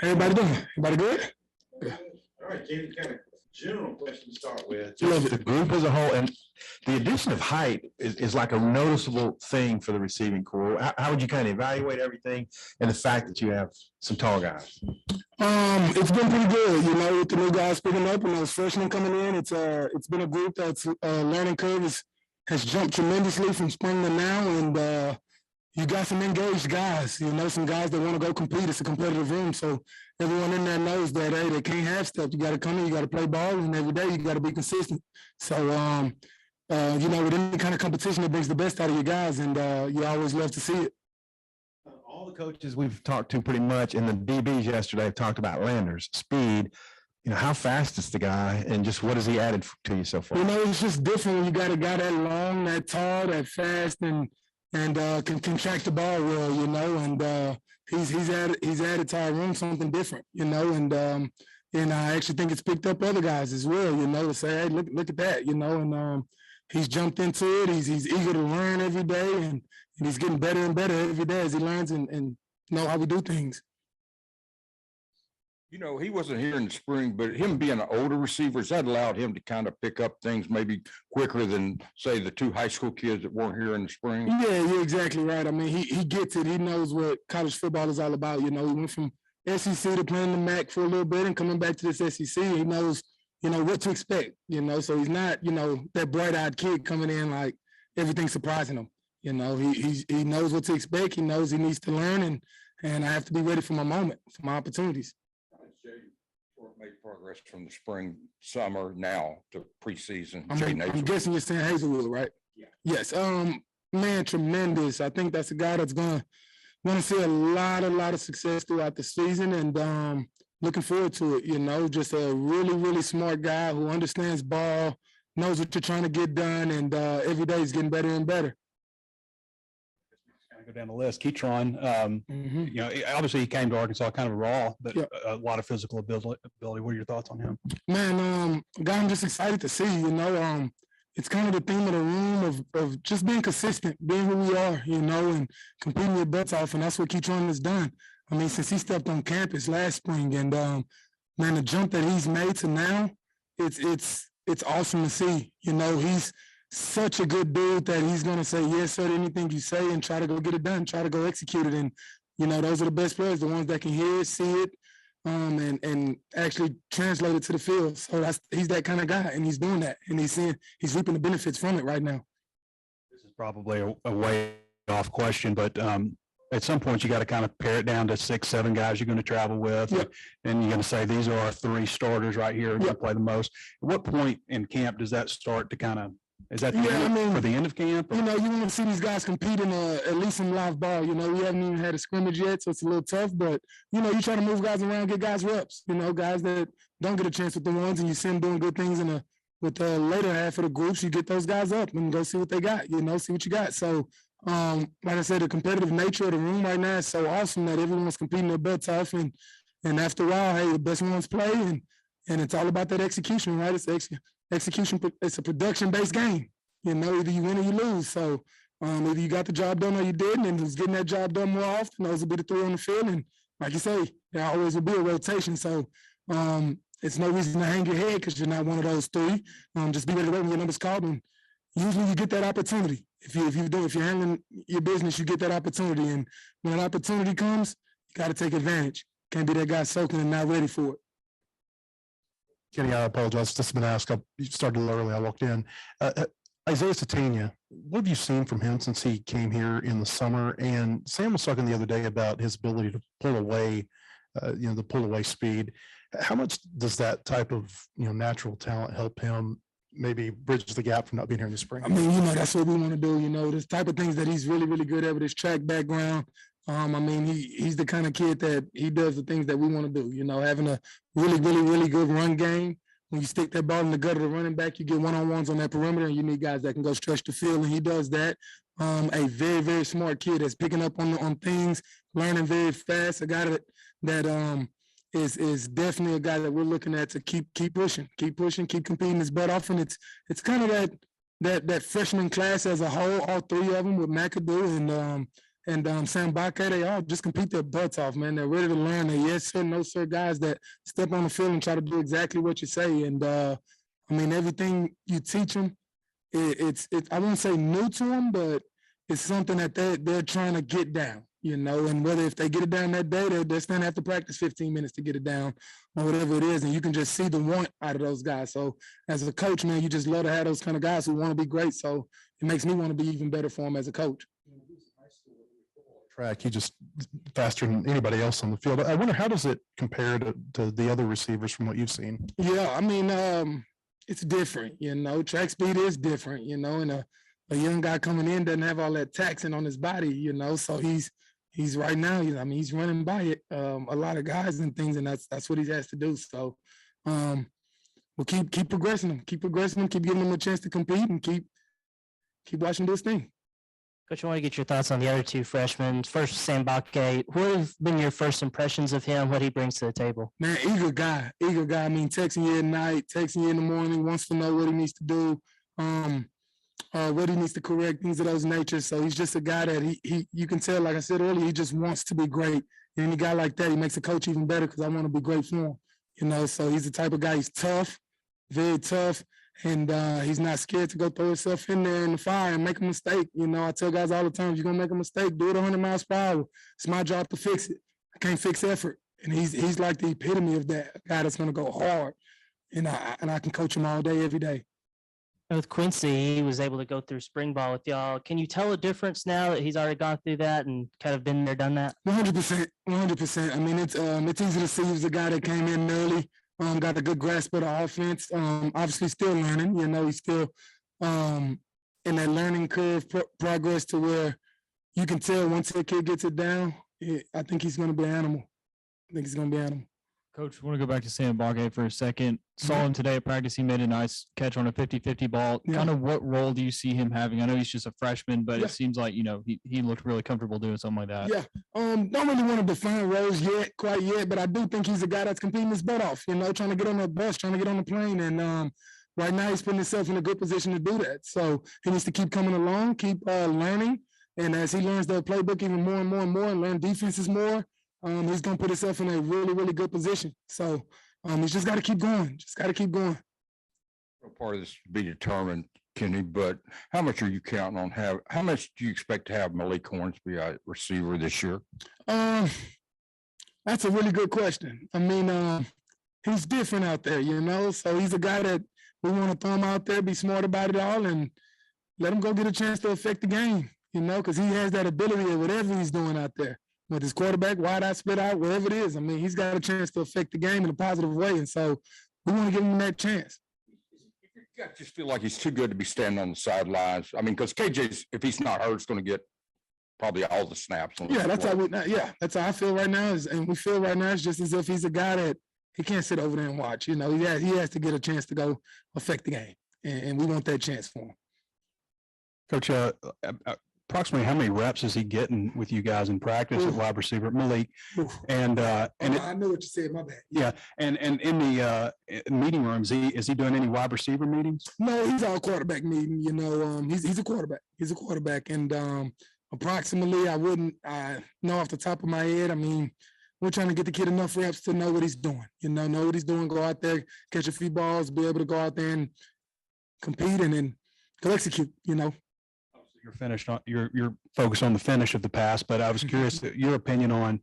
Everybody doing? Everybody good? All right, Kenny, kind of general question to start with. Just the group as a whole, and the addition of height is like a noticeable thing for the receiving core. How would you kind of evaluate everything and the fact that you have some tall guys? It's been pretty good, with the new guys picking up and those freshmen coming in. It's been a group that's learning curve has jumped tremendously from spring to now, and you got some engaged guys, some guys that want to go compete. It's a competitive room, so everyone in there knows that, hey, they can't have stuff. You got to come in, you got to play ball, and every day you got to be consistent. So, with any kind of competition, it brings the best out of you guys, and you always love to see it. All the coaches we've talked to pretty much, and the DBs yesterday have talked about Landers, speed. How fast is the guy, and just what has he added to you so far? It's just different when you got a guy that long, that tall, that fast, and can track the ball well, and he's added to our room something different, and I actually think it's picked up other guys as well, to say, hey, look at that, and he's jumped into it. He's eager to learn every day, and he's getting better and better every day as he learns and know how we do things. He wasn't here in the spring, but him being an older receiver, that allowed him to kind of pick up things maybe quicker than, say, the two high school kids that weren't here in the spring. Yeah, you're exactly right. I mean, he gets it. He knows what college football is all about. He went from SEC to playing the MAC for a little bit and coming back to this SEC. He knows, what to expect, so he's not, that bright-eyed kid coming in like everything's surprising him. He knows what to expect. He knows he needs to learn, and I have to be ready for my moment, for my opportunities. Make progress from the spring, summer, now to preseason. I'm guessing you're saying Hazelwood, right? Yeah. Yes. Man, tremendous. I think that's a guy that's going to see a lot of success throughout the season, and looking forward to it. Just a really, really smart guy who understands ball, knows what you're trying to get done, and every day he's getting better and better. Go down the list. Keytron, obviously he came to Arkansas kind of raw, but a lot of physical ability. What are your thoughts on him? Man, guy I'm just excited to see. It's kind of the theme of the room of just being consistent, being who we are, and competing your butts off, and that's what Keytron has done. I mean, since he stepped on campus last spring, and man, the jump that he's made to now, it's awesome to see. He's such a good dude that he's going to say yes sir to anything you say and try to go get it done, try to go execute it. And, those are the best players, the ones that can hear it, see it, and actually translate it to the field. So he's that kind of guy, and he's doing that, and he's reaping the benefits from it right now. This is probably a way off question, but at some point you got to kind of pare it down to 6-7 guys you're going to travel with, and you're going to say these are our 3 starters right here who play the most. At what point in camp does that start to kind of? Is that for the end of camp? You want to see these guys compete in at least in live ball. We haven't even had a scrimmage yet, so it's a little tough. But, you try to move guys around, get guys reps. Guys that don't get a chance with the ones, and you see them doing good things with the later half of the groups, you get those guys up and go see what they got, see what you got. So, like I said, the competitive nature of the room right now is so awesome that everyone's competing their butts off. And after a while, hey, the best ones play, and it's all about that execution, right? It's execution. It's a production-based game. Either you win or you lose. So either you got the job done or you didn't, and who's getting that job done more often, those will be the 3 on the field. And like you say, there always will be a rotation. So it's no reason to hang your head because you're not one of those 3. Just be ready to wait when your number's called, and usually you get that opportunity. If you're handling your business, you get that opportunity. And when an opportunity comes, you got to take advantage. Can't be that guy soaking and not ready for it. Kenny, I apologize. This has been asked. You started a little early. I walked in. Isaiah Satania, what have you seen from him since he came here in the summer? And Sam was talking the other day about his ability to pull away, the pull away speed. How much does that type of natural talent help him maybe bridge the gap from not being here in the spring? I mean, that's what we want to do. This type of things that he's really, really good at with his track background. I mean, he's the kind of kid that he does the things that we want to do. Having a really, really, really good run game. When you stick that ball in the gut of the running back, you get one-on-ones on that perimeter, and you need guys that can go stretch the field, and he does that. A very, very smart kid that's picking up on things, learning very fast. A guy that is definitely a guy that we're looking at to keep pushing, keep competing his butt off. And it's kind of that freshman class as a whole, all 3 of them with McAdoo and Sam Bakke, they all just compete their butts off, man. They're ready to learn. They're yes sir, no sir guys that step on the field and try to do exactly what you say. And I mean, everything you teach them, it's I won't say new to them, but it's something that they're trying to get down, you know. And whether if they get it down that day, they're still have to practice 15 minutes to get it down or whatever it is. And you can just see the want out of those guys. So as a coach, man, you just love to have those kind of guys who want to be great. So it makes me want to be even better for them as a coach. Track, he just faster than anybody else on the field. I wonder, how does it compare to the other receivers from what you've seen? Yeah, I mean, it's different, you know. Track speed is different, you know, and a young guy coming in doesn't have all that taxing on his body, you know. So he's right now, he's running by it a lot of guys and things, and that's what he has to do. So we'll keep progressing him, keep giving him a chance to compete, and keep watching this thing. Coach, I want to get your thoughts on the other two freshmen. First, Sam Bakke. What have been your first impressions of him, what he brings to the table? Man, eager guy. I mean, texting you at night, texting you in the morning, wants to know what he needs to do, what he needs to correct, things of those natures. So he's just a guy that he you can tell, like I said earlier, he just wants to be great. And any guy like that, he makes a coach even better because I want to be great for him, you know. So he's the type of guy, he's tough, very tough. And he's not scared to go throw himself in there in the fire and make a mistake. You know, I tell guys all the time, if you're gonna make a mistake, do it 100 miles per hour. It's my job to fix it. I can't fix effort. And he's like the epitome of that, a guy that's gonna go hard. And I can coach him all day, every day. With Quincy, he was able to go through spring ball with y'all. Can you tell a difference now that he's already gone through that and kind of been there, done that? 100%. I mean, it's easy to see he was a guy that came in early. Got a good grasp of the offense. Obviously still learning, you know, he's still in that learning curve progress to where you can tell once that kid gets it down, I think he's going to be an animal. Coach, I want to go back to Sam Bakke for a second. Saw him today at practice. He made a nice catch on a 50-50 ball. Yeah. Kind of what role do you see him having? I know he's just a freshman, but Yeah. it seems like, you know, he looked really comfortable doing something like that. Yeah. Don't really want to define roles quite yet, but I do think he's a guy that's competing his butt off, you know, trying to get on that bus, trying to get on the plane. And right now he's putting himself in a good position to do that. So he needs to keep coming along, keep learning. And as he learns the playbook even more and more and more and learn defenses more, he's going to put himself in a really, really good position. So he's just got to keep going. Part of this to be determined, Kenny, but how much are you counting on how much do you expect to have Malik Hornsby a receiver this year? That's a really good question. I mean, he's different out there, you know, so he's a guy that we want to throw him out there, be smart about it all, and let him go get a chance to affect the game, you know, because he has that ability of whatever he's doing out there. With his quarterback, wide out, split out, wherever it is. I mean, he's got a chance to affect the game in a positive way. And so we want to give him that chance. I just feel like he's too good to be standing on the sidelines. I mean, because KJ's, if he's not hurt, is going to get probably all the snaps. That's how I feel right now. And we feel right now it's just as if he's a guy that he can't sit over there and watch. You know, he has to get a chance to go affect the game. And we want that chance for him. Coach, approximately how many reps is he getting with you guys in practice at wide receiver, Malik? And I know what you said, my bad. Yeah, and in the meeting rooms, is he doing any wide receiver meetings? No, he's all quarterback meeting. You know, he's a quarterback. And approximately, I know off the top of my head. I mean, we're trying to get the kid enough reps to know what he's doing. You know what he's doing. Go out there, catch a few balls, be able to go out there and compete and then go execute. You know. You're finished on you're focused on the finish of the pass, but I was curious your opinion on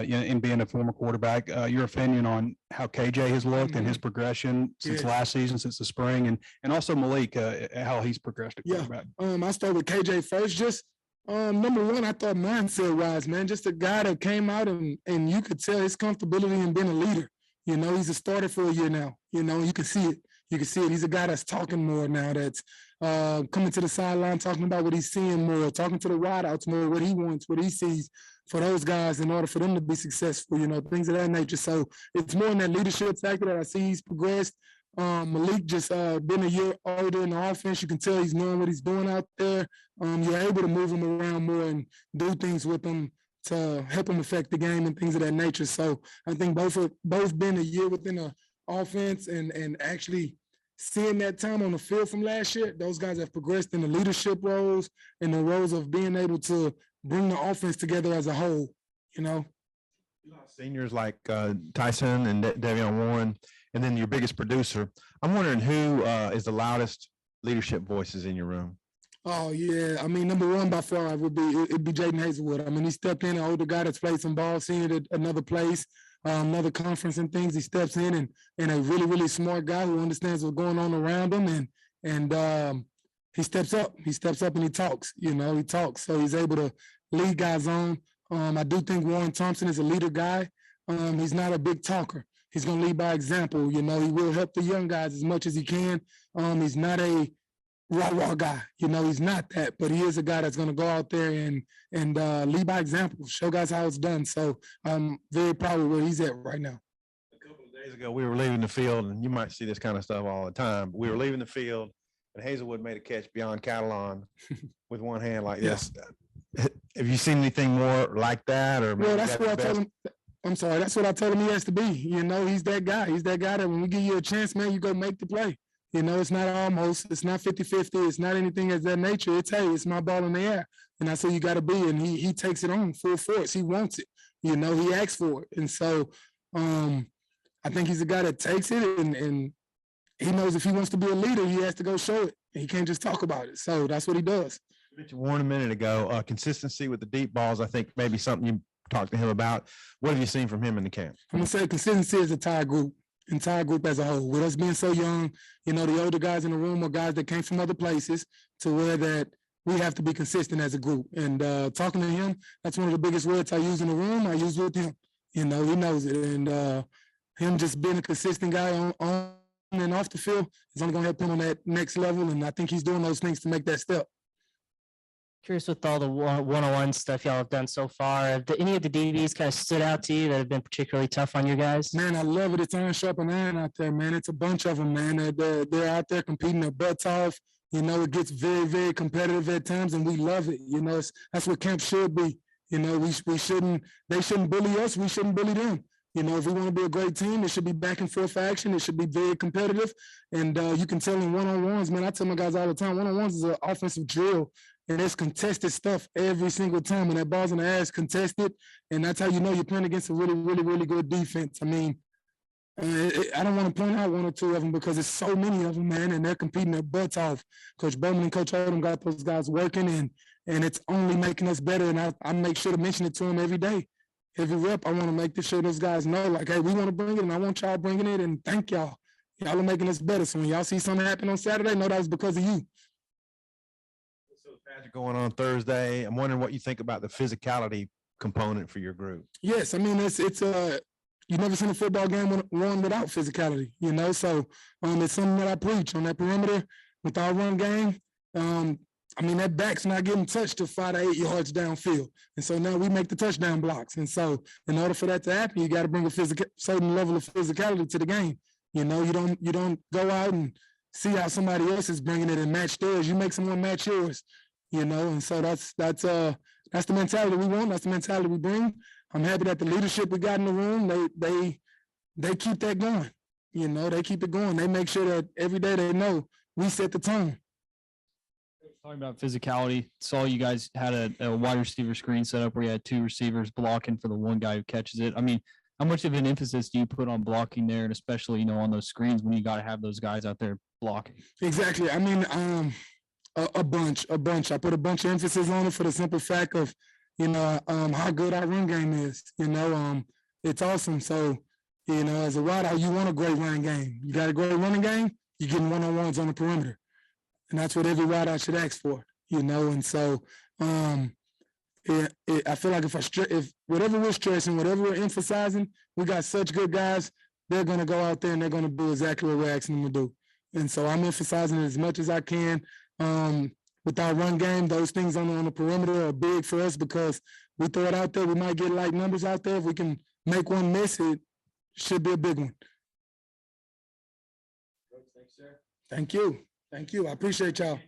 in being a former quarterback, your opinion on how KJ has looked and his progression since last season, since the spring, and also Malik, how he's progressed at quarterback. I start with KJ first. Just number one, I thought mindset wise, man, just a guy that came out and you could tell his comfortability in being a leader. You know, he's a starter for a year now. You know, you can see it. He's a guy that's talking more now, that's coming to the sideline, talking about what he's seeing more, talking to the wideouts more, what he wants, what he sees for those guys in order for them to be successful, you know, things of that nature. So it's more in that leadership factor that I see he's progressed. Malik just been a year older in the offense. You can tell he's knowing what he's doing out there. You're able to move him around more and do things with him to help him affect the game and things of that nature. So I think both been a year within the offense and actually seeing that time on the field from last year, those guys have progressed in the leadership roles and the roles of being able to bring the offense together as a whole, you know? Seniors like Tyson and Davion Warren, and then your biggest producer. I'm wondering who is the loudest leadership voices in your room? Oh, yeah. I mean, number one by far it'd be Jaden Hazelwood. I mean, he stepped in, an older guy that's played some ball, seen it at another place, another conference and things. He steps in and a really, really smart guy who understands what's going on around him. And he steps up. He steps up and he talks, you know, he talks. So he's able to lead guys on. I do think Warren Thompson is a leader guy. He's not a big talker. He's going to lead by example. You know, he will help the young guys as much as he can. He's not a raw guy. You know, he's not that, but he is a guy that's going to go out there and lead by example, show guys how it's done. So I'm very proud of where he's at right now. A couple of days ago, we were leaving the field, and you might see this kind of stuff all the time. But we were leaving the field, and Hazelwood made a catch beyond Catalan with one hand like this. Have you seen anything more like that? Or well, that's what I told him. I'm sorry. That's what I told him he has to be. You know, he's that guy. He's that guy that when we give you a chance, man, you go make the play. You know, it's not almost, it's not 50-50. It's not anything of that nature. It's, hey, it's my ball in the air. And that's who you got to be. And he takes it on full force. He wants it. You know, he asks for it. And so I think he's a guy that takes it and he knows if he wants to be a leader, he has to go show it. He can't just talk about it. So that's what he does. You mentioned Warren a minute ago, consistency with the deep balls, I think maybe something you talked to him about. What have you seen from him in the camp? I'm going to say consistency is entire group as a whole. With us being so young, you know, the older guys in the room are guys that came from other places to where that we have to be consistent as a group. And talking to him, that's one of the biggest words I use in the room. I use with him. You know, he knows it. And him just being a consistent guy on and off the field is only going to help him on that next level. And I think he's doing those things to make that step. Curious with all the one-on-one stuff y'all have done so far, have any of the DBs kind of stood out to you that have been particularly tough on you guys? Man, I love it. It's iron sharpening iron out there, man. It's a bunch of them, man. They're out there competing their butts off. You know, it gets very, very competitive at times, and we love it. You know, that's what camp should be. You know, they shouldn't bully us. We shouldn't bully them. You know, if we want to be a great team, it should be back and forth action. It should be very competitive. And you can tell in one-on-ones, man, I tell my guys all the time, one-on-ones is an offensive drill. And it's contested stuff every single time. When that ball's in the air, it's contested. And that's how you know you're playing against a really, really, really good defense. I mean, I don't want to point out one or two of them because there's so many of them, man, and they're competing their butts off. Coach Bowman and Coach Odom got those guys working, and it's only making us better. And I make sure to mention it to them every day. Every rep, I want to make sure those guys know, like, hey, we want to bring it, and I want y'all bringing it, and thank y'all. Y'all are making us better. So when y'all see something happen on Saturday, know that was because of you. Going on Thursday. I'm wondering what you think about the physicality component for your group. Yes, I mean it's you never seen a football game won without physicality, you know. So it's something that I preach on that perimeter with our run game. I mean that back's not getting touched to 5 to 8 yards downfield, and so now we make the touchdown blocks. And so in order for that to happen, you got to bring a certain level of physicality to the game. You know, you don't go out and see how somebody else is bringing it and match theirs. You make someone match yours. You know, and so that's the mentality we want. That's the mentality we bring. I'm happy that the leadership we got in the room, they keep that going. You know, they keep it going. They make sure that every day they know we set the tone. Talking about physicality, saw you guys had a wide receiver screen set up where you had 2 receivers blocking for the one guy who catches it. I mean, how much of an emphasis do you put on blocking there, and especially, you know, on those screens when you got to have those guys out there blocking? Exactly. I mean, a bunch. I put a bunch of emphasis on it for the simple fact of, you know, how good our run game is. You know, it's awesome. So, you know, as a wideout, you want a great running game. You got a great running game, you're getting one-on-ones on the perimeter. And that's what every wideout should ask for, you know. And so I feel like if whatever we're stressing, whatever we're emphasizing, we got such good guys, they're going to go out there and they're going to do exactly what we're asking them to do. And so I'm emphasizing it as much as I can. With our run game, those things on the perimeter are big for us because we throw it out there. We might get light numbers out there. If we can make one miss, it should be a big one. Thank you. I appreciate y'all.